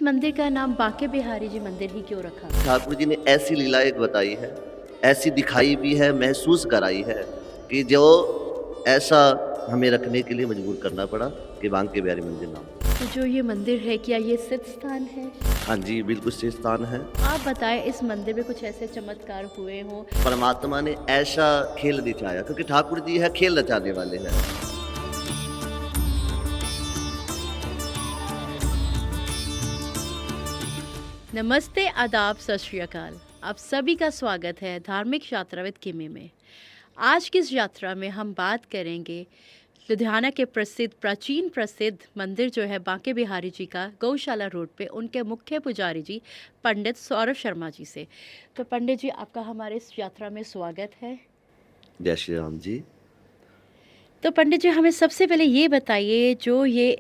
मंदिर का नाम बांके बिहारी जी मंदिर ही क्यों रखा? ठाकुर जी ने ऐसी लीला एक बताई है, ऐसी दिखाई भी है, महसूस कराई है कि जो ऐसा हमें रखने के लिए मजबूर करना पड़ा कि बांके बिहारी मंदिर नाम। तो जो ये मंदिर है, क्या ये सिद्ध स्थान है? हाँ जी, बिल्कुल सही स्थान है। आप बताएं, इस मंदिर में कुछ ऐसे चमत्कार हुए हों? परमात्मा ने ऐसा खेल दिखाया क्योंकि ठाकुर जी है खेल रचाने वाले हैं। नमस्ते, आदाब, सत श्री अकाल। आप सभी का स्वागत है धार्मिक यात्रा विद किमी में। आज की इस यात्रा में हम बात करेंगे लुधियाना के प्राचीन प्रसिद्ध मंदिर जो है बांके बिहारी जी का, गौशाला रोड पे, उनके मुख्य पुजारी जी पंडित सौरभ शर्मा जी से। तो पंडित जी, आपका हमारे इस यात्रा में स्वागत है। जय श्री राम जी। तो पंडित जी, हमें सबसे पहले ये बताइए, जो ये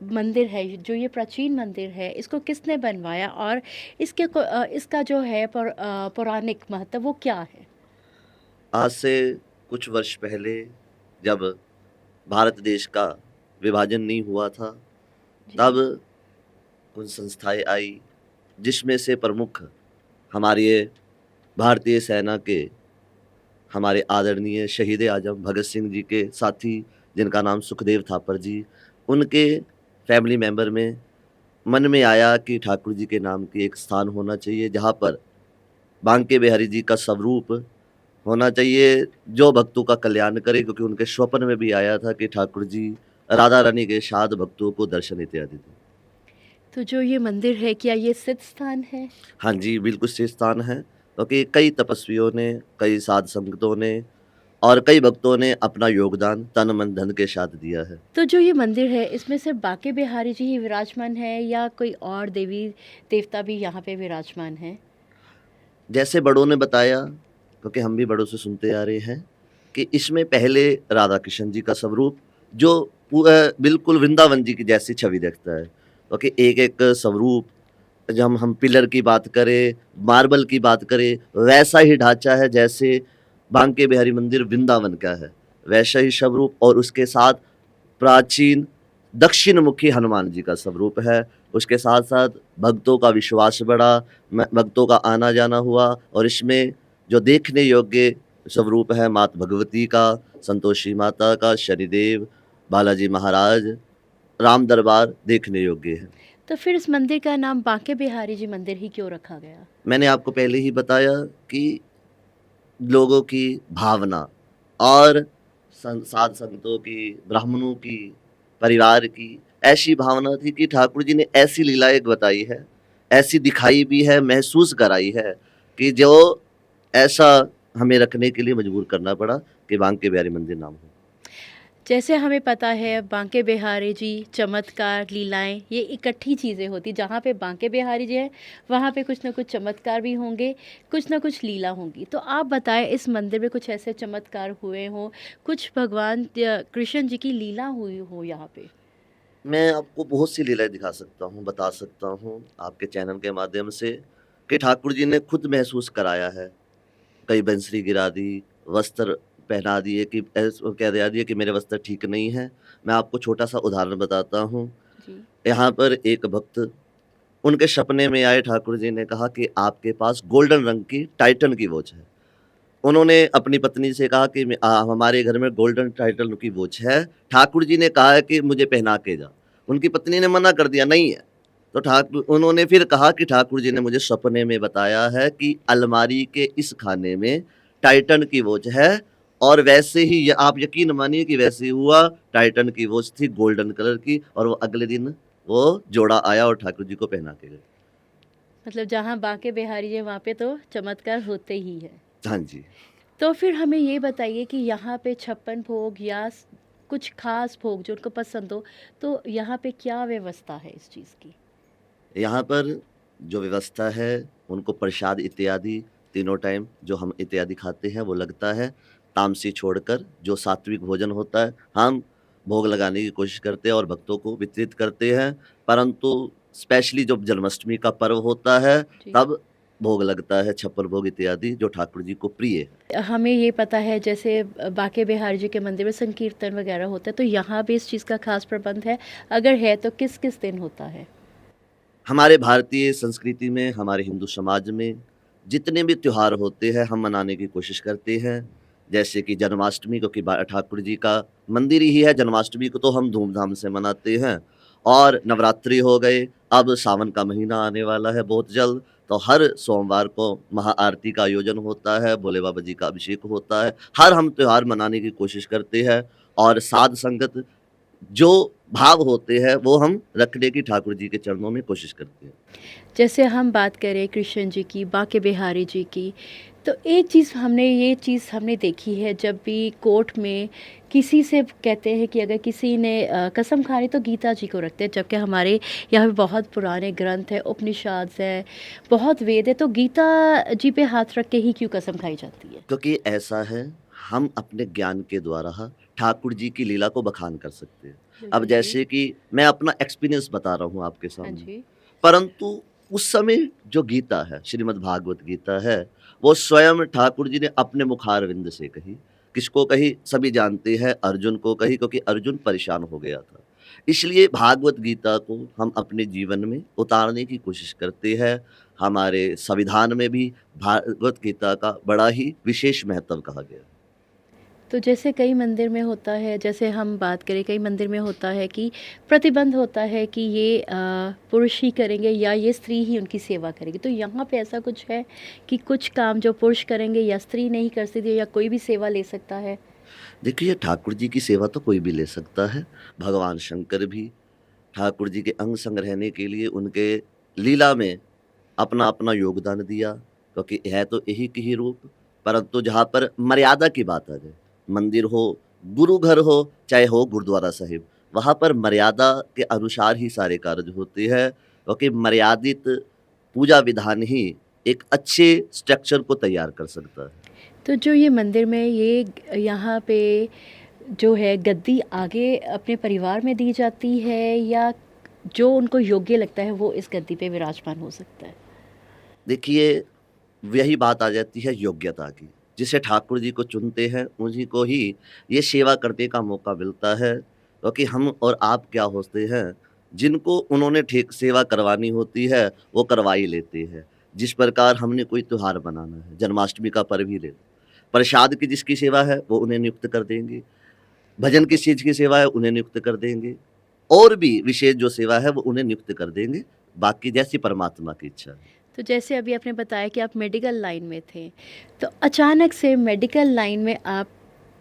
मंदिर है, जो ये प्राचीन मंदिर है, इसको किसने बनवाया और इसका जो है पौराणिक महत्व वो क्या है? आज से कुछ वर्ष पहले जब भारत देश का विभाजन नहीं हुआ था, जी। तब कुछ संस्थाएं आई जिसमें से प्रमुख हमारे भारतीय सेना के हमारे आदरणीय शहीद आजम भगत सिंह जी के साथी, जिनका नाम सुखदेव थापर जी, उनके फैमिली मेंबर में मन में आया कि ठाकुर जी के नाम की एक स्थान होना चाहिए जहाँ पर बांके बिहारी जी का स्वरूप होना चाहिए जो भक्तों का कल्याण करे, क्योंकि उनके स्वप्न में भी आया था कि ठाकुर जी राधा रानी के साथ भक्तों को दर्शन इत्यादि दें। तो जो ये मंदिर है, क्या ये सिद्ध स्थान है? हाँ जी, बिल्कुल सही स्थान है, क्योंकि कई तपस्वियों ने, कई साध संगतों ने और कई भक्तों ने अपना योगदान तन मन धन के साथ दिया है। तो जो ये मंदिर है, इसमें सिर्फ बांके बिहारी जी ही विराजमान है या कोई और देवी देवता भी यहाँ पे विराजमान है? जैसे बड़ों ने बताया, क्योंकि हम भी बड़ों से सुनते आ रहे हैं कि इसमें पहले राधा कृष्ण जी का स्वरूप जो बिल्कुल वृंदावन जी की जैसी छवि देखता है, क्योंकि एक-एक स्वरूप, जब हम पिलर की बात करें, मार्बल की बात करें, वैसा ही ढांचा है जैसे बांके बिहारी मंदिर वृंदावन का है, वैसा ही स्वरूप। और उसके साथ प्राचीन दक्षिणमुखी हनुमान जी का स्वरूप है। उसके साथ-साथ भक्तों का विश्वास बढ़ा, भक्तों का आना-जाना हुआ और इसमें जो देखने योग्य स्वरूप है माता भगवती का, संतोषी माता का, शनिदेव, बालाजी महाराज, राम दरबार देखने योग्य है। तो फिर इस मंदिर का नाम बांके बिहारी जी मंदिर ही क्यों रखा गया? मैंने आपको पहले ही बताया कि लोगों की भावना और साध संतों की, ब्राह्मणों की, परिवार की ऐसी भावना थी कि ठाकुर जी ने ऐसी लीला एक बताई है, ऐसी दिखाई भी है, महसूस कराई है कि जो ऐसा हमें रखने के लिए मजबूर करना पड़ा कि बांके बिहारी मंदिर नाम हो। जैसे हमें पता है, बांके बिहारी जी, चमत्कार, लीलाएँ, ये इकट्ठी चीज़ें होती। जहाँ पे बांके बिहारी जी हैं, वहाँ पे कुछ न कुछ चमत्कार भी होंगे, कुछ न कुछ लीला होंगी। तो आप बताएँ, इस मंदिर में कुछ ऐसे चमत्कार हुए हों, कुछ भगवान कृष्ण जी की लीला हुई हो यहाँ पे? मैं आपको बहुत सी लीलाएँ दिखा सकता हूँ, बता सकता हूँ आपके चैनल के माध्यम से कि ठाकुर जी ने खुद महसूस कराया है। कई बंसरी गिरा दी, वस्त्र पहना दिए कि कह दिया दिया कि मेरे वस्त्र ठीक नहीं हैं। मैं आपको छोटा-सा उदाहरण बताता हूँ। जी। यहाँ पर एक भक्त, उनके सपने में आए, ठाकुर जी ने कहा कि आपके पास गोल्डन रंग की टाइटन की वॉच है। उन्होंने अपनी पत्नी से कहा कि हमारे घर में गोल्डन टाइटन की वॉच है। ठाकुर जी ने कहा है कि मुझे पहना के जा। उनकी पत्नी ने मना कर दिया, नहीं है। तो उन्होंने फिर कहा कि ठाकुर जी ने मुझे सपने में बताया है कि अलमारी के इस खाने में टाइटन की वॉच है। और वैसे ही आप यकीन मानिए कि वैसे ही हुआ। टाइटन की वॉच थी गोल्डन कलर की और वो अगले दिन वो जोड़ा आया और ठाकुर जी को पहना के गए। मतलब जहाँ बांके बिहारी जी हैं, वहाँ पे तो चमत्कार होते ही हैं। हाँ जी। तो फिर हमें ये बताइए कि यहाँ पे छप्पन भोग या कुछ खास भोग जो उनको पसंद हो, तो यहाँ पे क्या व्यवस्था है इस चीज़ की? यहाँ पर जो व्यवस्था है, उनको प्रसाद इत्यादि तीनों टाइम जो हम इत्यादि खाते हैं वो लगता है। तामसी छोड़कर जो सात्विक भोजन होता है, हम भोग लगाने की कोशिश करते हैं और भक्तों को वितरित करते हैं। परंतु स्पेशली जब जन्माष्टमी का पर्व होता है, जी। तब भोग लगता है छप्पन भोग इत्यादि जो ठाकुर जी को प्रिय है। हमें ये पता है, जैसे बांके बिहारी जी के मंदिर में संकीर्तन वगैरह होता है, तो यहाँ भी इस चीज़ का खास प्रबंध है? अगर है तो किस-किस दिन होता है? हमारे भारतीय संस्कृति में, हमारे हिंदू समाज में जितने भी त्योहार होते हैं हम मनाने की कोशिश करते हैं। जैसे कि जन्माष्टमी, क्योंकि ठाकुर जी का मंदिर ही है, जन्माष्टमी को तो हम धूमधाम से मनाते हैं। और नवरात्रि हो गए, अब सावन का महीना आने वाला है बहुत जल्द, तो हर सोमवार को महाआरती का आयोजन होता है, भोले बाबा जी का अभिषेक होता है। हर हम त्योहार मनाने की कोशिश करते हैं और साध संगत जो भाव होते हैं वो हम रखने की ठाकुर जी के चरणों में कोशिश करते हैं। जैसे हम बात करें कृष्ण जी की, बांके बिहारी जी की, तो एक चीज़ हमने देखी है, जब भी कोर्ट में किसी से कहते हैं कि अगर किसी ने कसम खानी तो गीता जी को रखते हैं, जबकि हमारे यहाँ पे बहुत पुराने ग्रंथ हैं, उपनिषद है, बहुत वेद है, तो गीता जी पे हाथ रख के ही क्यों कसम खाई जाती है? क्योंकि ऐसा है, हम अपने ज्ञान के द्वारा ठाकुर जी की लीला को बखान कर सकते हैं। अब बिल्कुल जी। जैसे कि मैं अपना एक्सपीरियंस बता रहा हूँ आपके हाँ सामने, जी। परंतु उस समय जो गीता है, श्रीमद् भागवत गीता है, वो स्वयं ठाकुर जी ने अपने मुखारविंद से कही। किसको कही? सभी जानते हैं, अर्जुन को कही, क्योंकि अर्जुन परेशान हो गया था। इसलिए भागवत गीता को हम अपने जीवन में उतारने की कोशिश करते हैं। हमारे संविधान में भी भागवत गीता का बड़ा ही विशेष महत्व कहा गया है। तो जैसे कई मंदिर में होता है, जैसे हम बात करें, कई मंदिर में होता है कि प्रतिबंध होता है कि ये पुरुष ही करेंगे या ये स्त्री ही उनकी सेवा करेगी। तो यहाँ पे ऐसा कुछ है कि कुछ काम जो पुरुष करेंगे या स्त्री नहीं कर सकती या कोई भी सेवा ले सकता है? देखिए, ठाकुर जी की सेवा तो कोई भी ले सकता है। भगवान शंकर भी ठाकुर जी के अंग संग रहने के लिए उनके लीला में अपना-अपना योगदान दिया, क्योंकि है तो एक ही रूप, परंतु जहाँ पर मर्यादा की बात आ जाए, मंदिर हो, गुरु घर हो, चाहे हो गुरुद्वारा साहिब, वहाँ पर मर्यादा के अनुसार ही सारे कार्य होते हैं, क्योंकि मर्यादित पूजा विधान ही एक अच्छे स्ट्रक्चर को तैयार कर सकता है। तो जो ये मंदिर में ये यहाँ पे जो है गद्दी आगे अपने परिवार में दी जाती है या जो उनको योग्य लगता है वो इस गद्दी पे विराजमान हो सकता है? देखिए, यही बात आ जाती है योग्यता की। जिसे ठाकुर जी को चुनते हैं, उन्हीं को ही ये सेवा करने का मौका मिलता है, क्योंकि हम और आप क्या होते हैं, जिनको उन्होंने ठीक सेवा करवानी होती है, वो करवा ही लेते हैं। जिस प्रकार हमने कोई त्योहार मनाना है, जन्माष्टमी का पर्व ही ले लो, प्रसाद की जिसकी सेवा है, वो उन्हें नियुक्त कर देंगे, भजन किस चीज़ की सेवा है, उन्हें नियुक्त कर देंगे, और भी विशेष जो सेवा है, वो उन्हें नियुक्त कर देंगे, बाकी जैसी परमात्मा की इच्छा है। तो जैसे अभी आपने बताया कि आप मेडिकल लाइन में थे, तो अचानक से मेडिकल लाइन में आप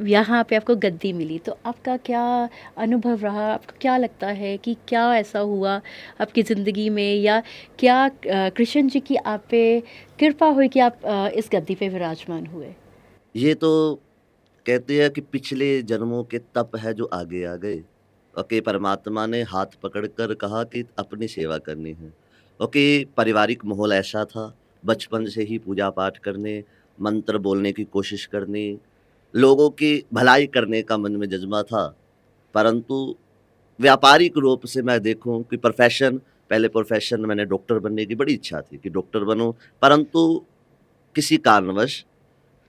यहाँ पे आपको गद्दी मिली, तो आपका क्या अनुभव रहा? आपको क्या लगता है कि क्या ऐसा हुआ आपकी ज़िंदगी में, या क्या कृष्ण जी की आप पे कृपा हुई कि आप इस गद्दी पे विराजमान हुए? ये तो कहते हैं कि पिछले जन्मों के तप है जो आगे आ गए। ओके, परमात्मा ने हाथ पकड़कर कहा कि अपनी सेवा करनी है। ओके, पारिवारिक माहौल ऐसा था, बचपन से ही पूजा पाठ करने, मंत्र बोलने की कोशिश करनी, लोगों की भलाई करने का मन में जज्बा था। परंतु व्यापारिक रूप से मैं देखूं कि पहले प्रोफेशन मैंने डॉक्टर बनने की बड़ी इच्छा थी कि डॉक्टर बनूं, परंतु किसी कारणवश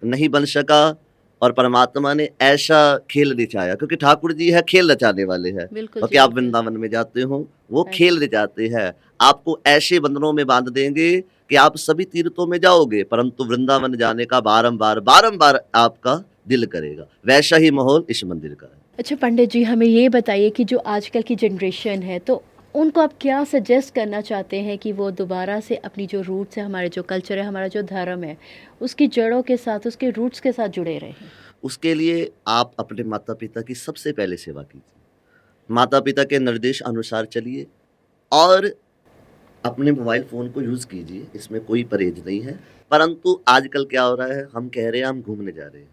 नहीं बन सका, और परमात्मा ने ऐसा खेल रचाया, क्योंकि ठाकुर जी है खेल रचाने वाले हैं। बिल्कुल क्योंकि जी, आप बिल्कुल। वृंदावन में जाते हो, वो हाँ खेल जी। रचाते हैं। आपको ऐसे बंधनों में बांध देंगे कि आप सभी तीर्थों में जाओगे, परंतु वृंदावन जाने का बारंबार आपका दिल करेगा। वैसा ही माहौल इस मंदिर का है। अच्छा पंडित जी, हमें ये बताइए कि जो आजकल की जनरेशन है, तो उनको आप क्या सजेस्ट करना चाहते हैं कि वो दोबारा से अपनी जो रूट्स है, हमारे जो कल्चर है, हमारा जो धर्म है, उसकी जड़ों के साथ, उसके रूट्स के साथ जुड़े रहें? उसके लिए आप अपने माता-पिता की सबसे पहले सेवा कीजिए। माता-पिता के निर्देश अनुसार चलिए और अपने मोबाइल फ़ोन को यूज़ कीजिए, इसमें कोई परहेज़ नहीं है। परंतु आजकल क्या हो रहा है, हम कह रहे हैं हम घूमने जा रहे हैं।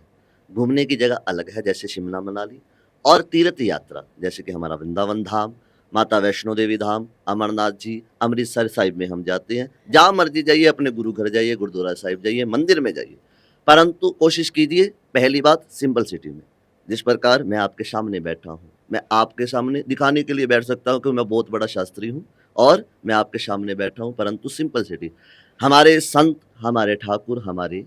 घूमने की जगह अलग है, जैसे शिमला, मनाली, और तीर्थ यात्रा जैसे कि हमारा वृंदावन धाम, माता वैष्णो देवी धाम, अमरनाथ जी, अमृतसर साहिब में हम जाते हैं। जहाँ मर्ज़ी जाइए, अपने गुरु घर जाइए, गुरुद्वारा साहिब जाइए, मंदिर में जाइए। परंतु कोशिश कीजिए, पहली बात सिंपल सिटी में। जिस प्रकार मैं आपके सामने बैठा हूँ, मैं आपके सामने दिखाने के लिए बैठ सकता हूँ कि मैं बहुत बड़ा शास्त्री हूँ और मैं आपके सामने बैठा हूँ, परंतु सिंपल सिटी। हमारे संत, हमारे ठाकुर, हमारे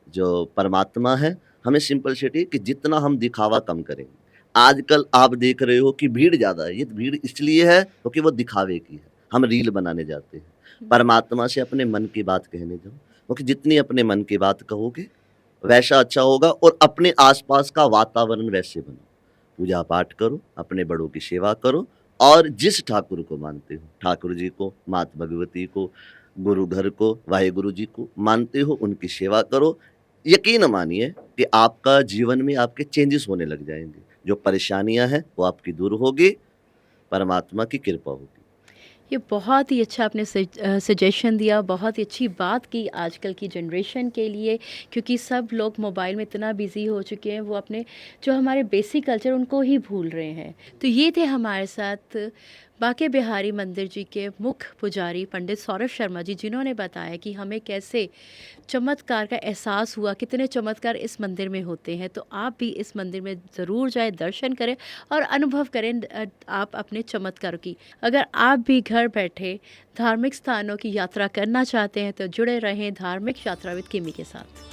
जो परमात्मा है, हमें सिंपल सिटी कि जितना हम दिखावा कम करेंगे। आजकल आप देख रहे हो कि भीड़ ज़्यादा है, ये भीड़ इसलिए है क्योंकि वो दिखावे की है। हम रील बनाने जाते हैं। परमात्मा से अपने मन की बात कहने जाओ, क्योंकि जितनी अपने मन की बात कहोगे वैसा अच्छा होगा, और अपने आसपास का वातावरण वैसे बनाओ। पूजा पाठ करो, अपने बड़ों की सेवा करो, और जिस ठाकुर को मानते हो, ठाकुर जी को, मात भगवती को, गुरु घर को, वाहेगुरु जी को मानते हो, उनकी सेवा करो। यकीन मानिए कि आपका जीवन में आपके चेंजेस होने लग जाएंगे। जो परेशानियां हैं वो आपकी दूर होगी, परमात्मा की कृपा होगी। ये बहुत ही अच्छा आपने सजेशन दिया, बहुत ही अच्छी बात की आजकल की जनरेशन के लिए, क्योंकि सब लोग मोबाइल में इतना बिज़ी हो चुके हैं, वो अपने जो हमारे बेसिक कल्चर उनको ही भूल रहे हैं। तो ये थे हमारे साथ बांके बिहारी मंदिर जी के मुख्य पुजारी पंडित सौरभ शर्मा जी, जिन्होंने बताया कि हमें कैसे चमत्कार का एहसास हुआ, कितने चमत्कार इस मंदिर में होते हैं। तो आप भी इस मंदिर में ज़रूर जाएँ, दर्शन करें और अनुभव करें आप अपने चमत्कार की। अगर आप भी घर बैठे धार्मिक स्थानों की यात्रा करना चाहते हैं तो जुड़े रहें धार्मिक यात्रा विद किमी के साथ।